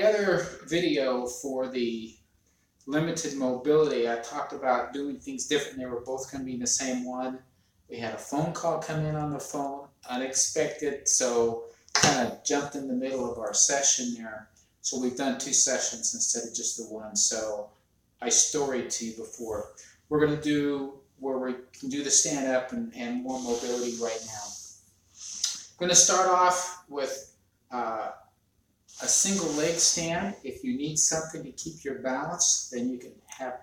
other video for the limited mobility, I talked about doing things different. They were both going to be in the same one. We had a phone call come in on the phone, unexpected, so kind of jumped in the middle of our session there. So we've done 2 sessions instead of just the one. So I storied to you before. We're going to do where we can do the stand up and more mobility right now. I'm going to start off with a single leg stand. If you need something to keep your balance, then you can have.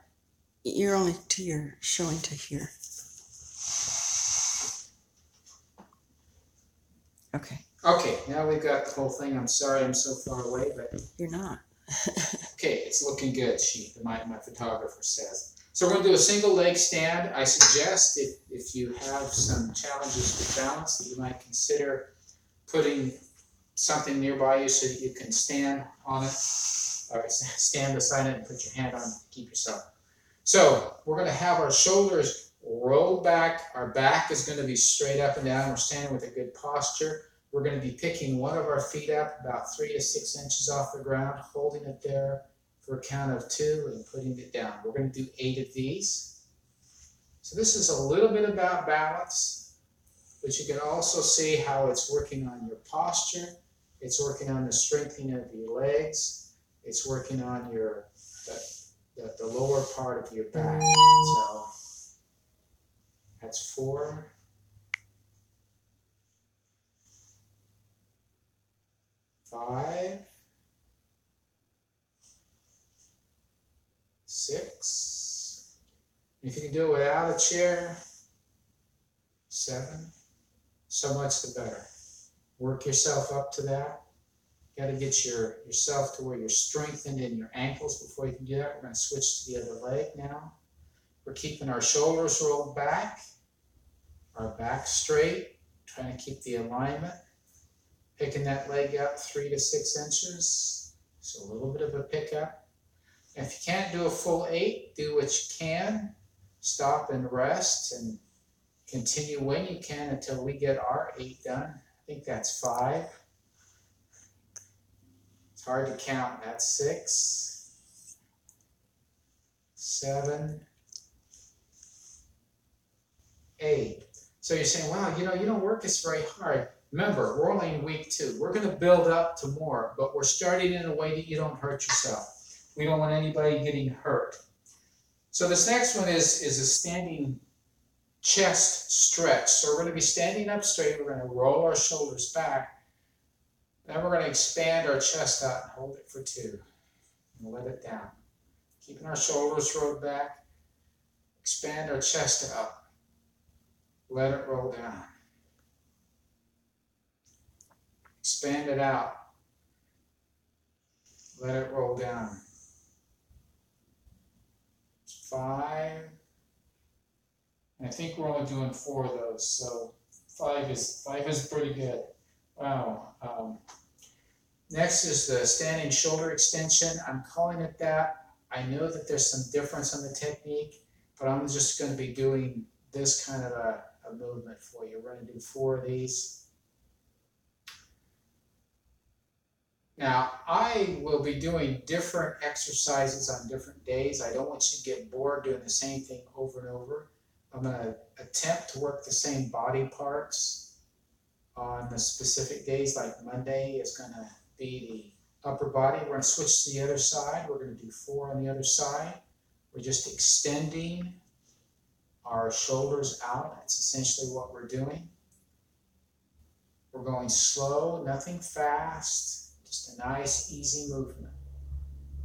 You're only to your showing to here. Okay. Okay, now we've got the whole thing. I'm sorry I'm so far away, but you're not. Okay, it's looking good, my photographer says. So we're going to do a single leg stand. I suggest if you have some challenges with balance that you might consider putting something nearby you so that you can stand on it, or stand beside it and put your hand on it to keep yourself. So we're going to have our shoulders rolled back. Our back is going to be straight up and down. We're standing with a good posture. We're going to be picking one of our feet up about 3 to 6 inches off the ground, holding it there for a count of 2 and putting it down. We're going to do 8 of these. So this is a little bit about balance, but you can also see how it's working on your posture. It's working on the strengthening of your legs. It's working on the lower part of your back. So that's 4. 5, 6. If you can do it without a chair, 7. So much the better. Work yourself up to that. Got to get yourself to where you're strengthened in your ankles before you can do that. We're going to switch to the other leg now. We're keeping our shoulders rolled back, our back straight, trying to keep the alignment. Picking that leg up 3 to 6 inches. So a little bit of a pickup. If you can't do a full 8, do what you can. Stop and rest and continue when you can until we get our 8 done. I think that's 5. It's hard to count. That's 6, 7, 8. So you're saying, wow, you don't work this very hard. Remember, we're only in week 2. We're going to build up to more, but we're starting in a way that you don't hurt yourself. We don't want anybody getting hurt. So this next one is a standing chest stretch. So we're going to be standing up straight. We're going to roll our shoulders back. Then we're going to expand our chest out and hold it for 2. And let it down. Keeping our shoulders rolled back. Expand our chest out. Let it roll down. Expand it out. Let it roll down. 5. And I think we're only doing 4 of those, so 5 is pretty good. Wow. Next is the standing shoulder extension. I'm calling it that. I know that there's some difference on the technique, but I'm just going to be doing this kind of a movement for you. We're going to do 4 of these. Now, I will be doing different exercises on different days. I don't want you to get bored doing the same thing over and over. I'm going to attempt to work the same body parts on the specific days, like Monday is going to be the upper body. We're going to switch to the other side. We're going to do 4 on the other side. We're just extending our shoulders out. That's essentially what we're doing. We're going slow, nothing fast. Just a nice, easy movement.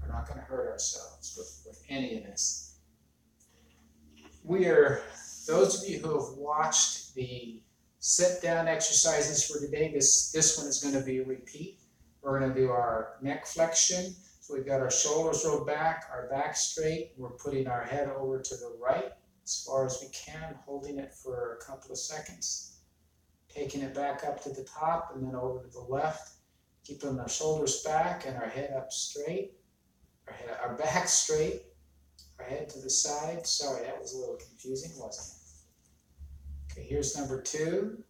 We're not going to hurt ourselves with any of this. Those of you who have watched the sit-down exercises for today, this one is going to be a repeat. We're going to do our neck flexion. So we've got our shoulders rolled back, our back straight. We're putting our head over to the right as far as we can, holding it for a couple of seconds. Taking it back up to the top and then over to the left. Keeping our shoulders back and our head up straight, our back straight, our head to the side. Sorry, that was a little confusing, wasn't it? Okay, here's number 2.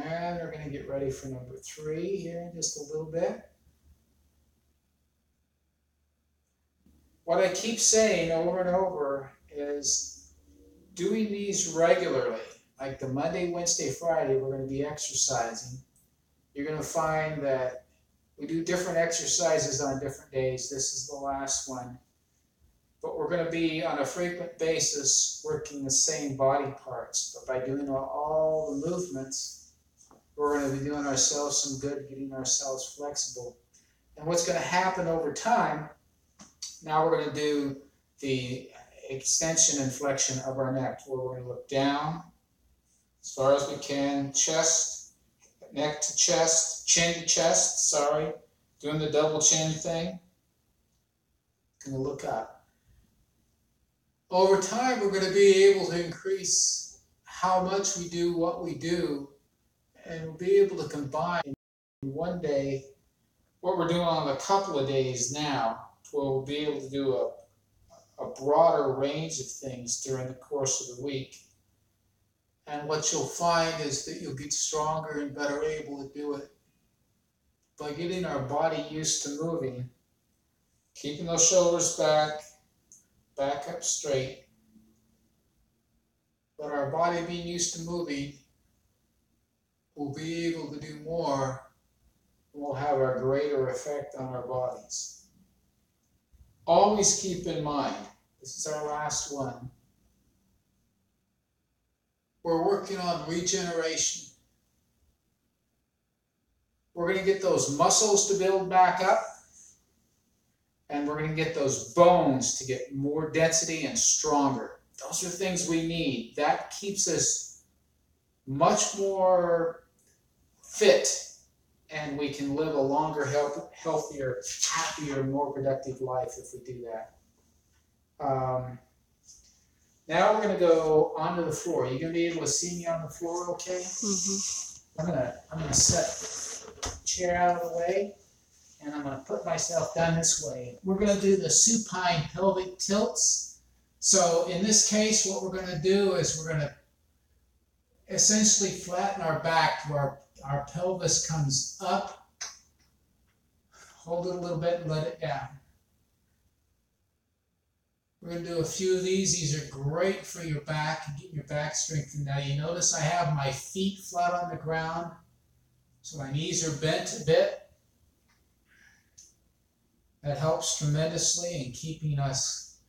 And we're going to get ready for number 3 here in just a little bit. What I keep saying over and over is doing these regularly, like the Monday, Wednesday, Friday, we're going to be exercising. You're going to find that we do different exercises on different days. This is the last one. But we're going to be on a frequent basis working the same body parts. But by doing all the movements, we're going to be doing ourselves some good, getting ourselves flexible. And what's going to happen over time, now we're going to do the extension and flexion of our neck, where we're going to look down as far as we can, chest, neck to chest, chin to chest, sorry, doing the double chin thing. Going to look up. Over time, we're going to be able to increase how much we do what we do, and we'll be able to combine in one day what we're doing on a couple of days now, where we'll be able to do a broader range of things during the course of the week. And what you'll find is that you'll get stronger and better able to do it by getting our body used to moving, keeping those shoulders back up straight. But our body being used to moving, we'll be able to do more, and we'll have a greater effect on our bodies. Always keep in mind, this is our last one, we're working on regeneration. We're going to get those muscles to build back up, and we're going to get those bones to get more density and stronger. Those are things we need. That keeps us much more fit, and we can live a longer, healthier, happier, more productive life if we do that. Now we're going to go onto the floor. You're going to be able to see me on the floor okay? Mm-hmm. I'm going to set the chair out of the way, and I'm going to put myself down this way. We're going to do the supine pelvic tilts. So in this case, what we're going to do is we're going to essentially flatten our back where our pelvis comes up. Hold it a little bit and let it down. We're going to do a few of these. These are great for your back and getting your back strengthened. Now you notice I have my feet flat on the ground, so my knees are bent a bit. That helps tremendously in keeping us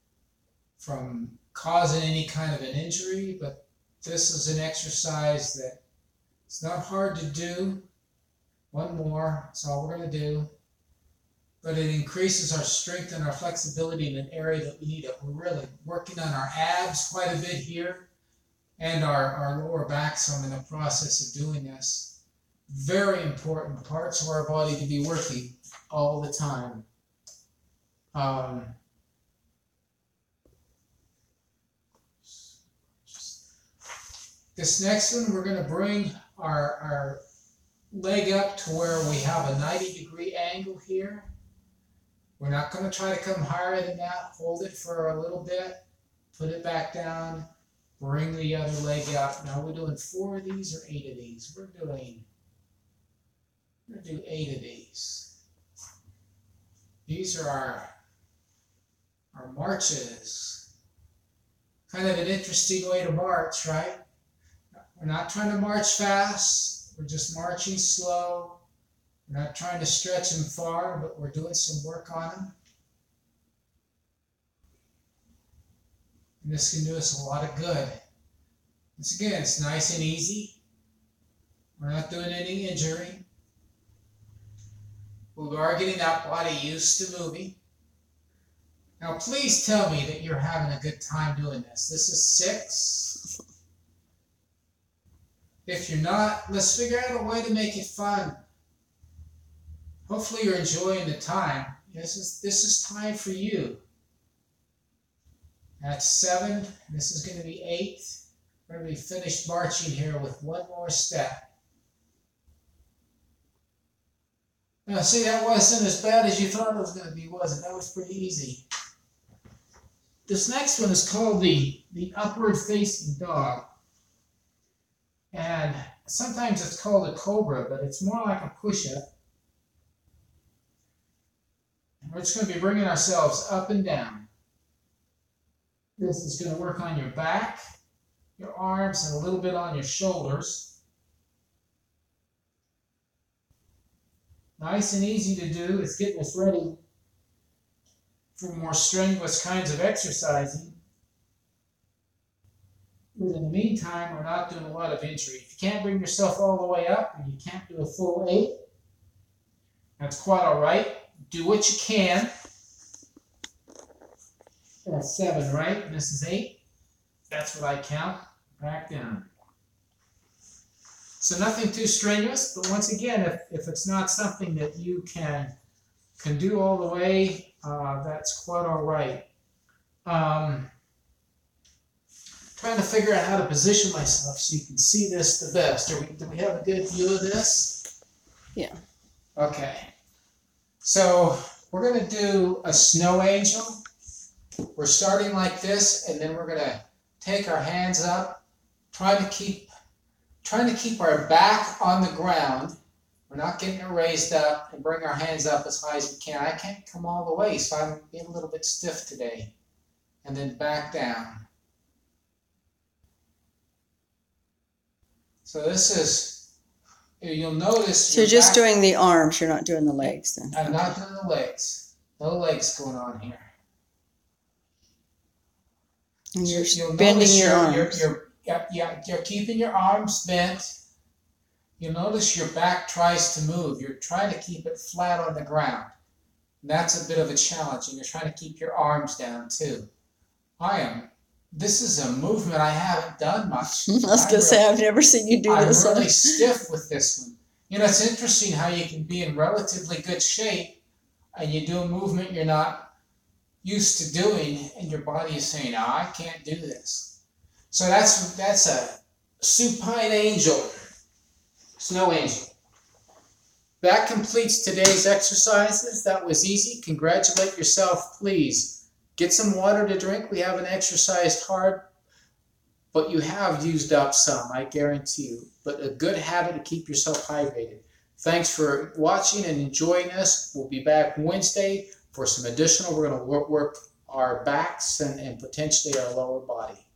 from causing any kind of an injury, but this is an exercise that it's not hard to do. One more, that's all we're going to do. But it increases our strength and our flexibility in an area that we need it. We're really working on our abs quite a bit here and our lower back, so I'm in the process of doing this. Very important parts of our body to be working all the time. This next one, we're going to bring our leg up to where we have a 90-degree angle here. We're not going to try to come higher than that. Hold it for a little bit, put it back down, bring the other leg up. Now we're doing 4 of these or 8 of these. We're going to do 8 of these. These are our marches. Kind of an interesting way to march, right? We're not trying to march fast. We're just marching slow. We're not trying to stretch them far, but we're doing some work on them. And this can do us a lot of good. Once again, it's nice and easy. We're not doing any injury. We are getting that body used to moving. Now, please tell me that you're having a good time doing this. This is 6. If you're not, let's figure out a way to make it fun. Hopefully you're enjoying the time. This is time for you. That's 7. This is going to be 8. We're going to be finished marching here with one more step. Now see, that wasn't as bad as you thought it was going to be, was it? That was pretty easy. This next one is called the upward facing dog. And sometimes it's called a cobra, but it's more like a push-up. And we're just going to be bringing ourselves up and down. This is going to work on your back, your arms, and a little bit on your shoulders. Nice and easy to do. It's getting us ready for more strenuous kinds of exercising. But in the meantime, we're not doing a lot of injury. If you can't bring yourself all the way up and you can't do a full 8, that's quite all right. Do what you can. That's 7, right? And this is 8. That's what I count. Back down. So nothing too strenuous, but once again, if it's not something that you can do all the way, that's quite all right. Trying to figure out how to position myself so you can see this the best. Do we have a good view of this? Yeah. Okay. So we're going to do a snow angel. We're starting like this, and then we're going to take our hands up, trying to keep our back on the ground. We're not getting it raised up, and bring our hands up as high as we can. I can't come all the way, so I'm being a little bit stiff today. And then back down. So this is, you'll notice. So you're just doing the arms, you're not doing the legs then. I'm not doing the legs. No legs going on here. And you're You'll bending your notice arms. you're keeping your arms bent. You'll notice your back tries to move. You're trying to keep it flat on the ground. And that's a bit of a challenge, and you're trying to keep your arms down too. This is a movement I haven't done much. I was going to say, I've never seen you do this. I'm really stiff with this one. You know, it's interesting how you can be in relatively good shape and you do a movement you're not used to doing, and your body is saying, "Oh, I can't do this." So that's a supine angel, snow angel. That completes today's exercises. That was easy. Congratulate yourself, please. Get some water to drink. We haven't exercised hard, but you have used up some, I guarantee you. But a good habit to keep yourself hydrated. Thanks for watching and enjoying us. We'll be back Wednesday for some additional. We're going to work our backs and potentially our lower body.